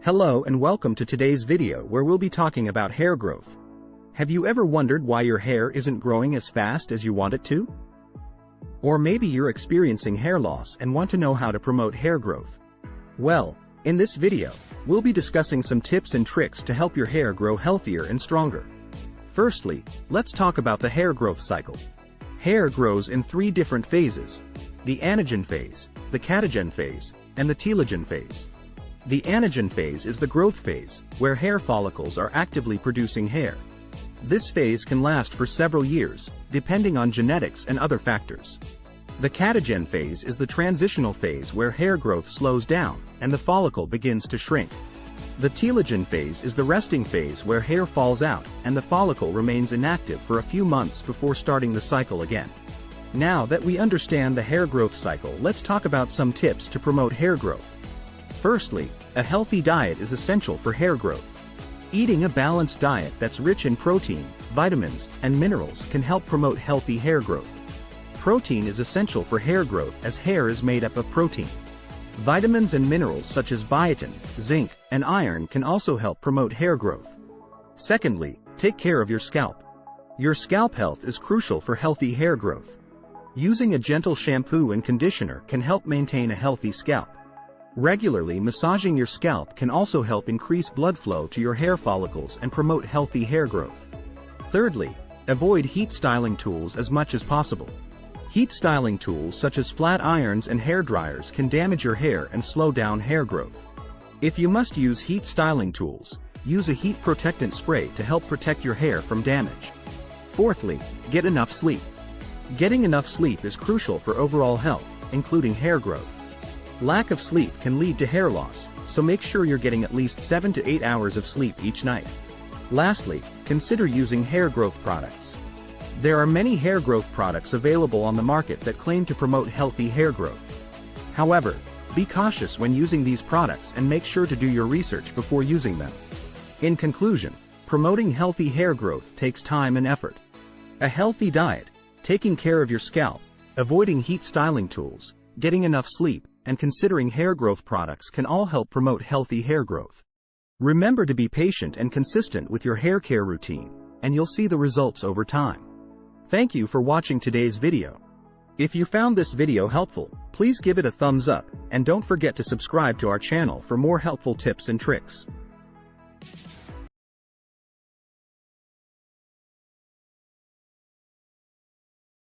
Hello and welcome to today's video where we'll be talking about hair growth. Have you ever wondered why your hair isn't growing as fast as you want it to? Or maybe you're experiencing hair loss and want to know how to promote hair growth. Well, in this video, we'll be discussing some tips and tricks to help your hair grow healthier and stronger. Firstly, let's talk about the hair growth cycle. Hair grows in 3 different phases: the anagen phase, the catagen phase, and the telogen phase. The anagen phase is the growth phase, where hair follicles are actively producing hair. This phase can last for several years, depending on genetics and other factors. The catagen phase is the transitional phase where hair growth slows down, and the follicle begins to shrink. The telogen phase is the resting phase where hair falls out, and the follicle remains inactive for a few months before starting the cycle again. Now that we understand the hair growth cycle, let's talk about some tips to promote hair growth. Firstly, a healthy diet is essential for hair growth. Eating a balanced diet that's rich in protein, vitamins, and minerals can help promote healthy hair growth. Protein is essential for hair growth as hair is made up of protein. Vitamins and minerals such as biotin, zinc, and iron can also help promote hair growth. Secondly, take care of your scalp. Your scalp health is crucial for healthy hair growth. Using a gentle shampoo and conditioner can help maintain a healthy scalp. Regularly massaging your scalp can also help increase blood flow to your hair follicles and promote healthy hair growth. Thirdly, avoid heat styling tools as much as possible. Heat styling tools such as flat irons and hair dryers can damage your hair and slow down hair growth. If you must use heat styling tools, use a heat protectant spray to help protect your hair from damage. Fourthly, get enough sleep. Getting enough sleep is crucial for overall health, including hair growth. Lack of sleep can lead to hair loss, so make sure you're getting at least 7 to 8 hours of sleep each night. Lastly, consider using hair growth products. There are many hair growth products available on the market that claim to promote healthy hair growth. However, be cautious when using these products and make sure to do your research before using them. In conclusion, promoting healthy hair growth takes time and effort. A healthy diet, taking care of your scalp, avoiding heat styling tools, getting enough sleep, and considering hair growth products can all help promote healthy hair growth. Remember to be patient and consistent with your hair care routine, and you'll see the results over time. Thank you for watching today's video. If you found this video helpful, please give it a thumbs up, and don't forget to subscribe to our channel for more helpful tips and tricks.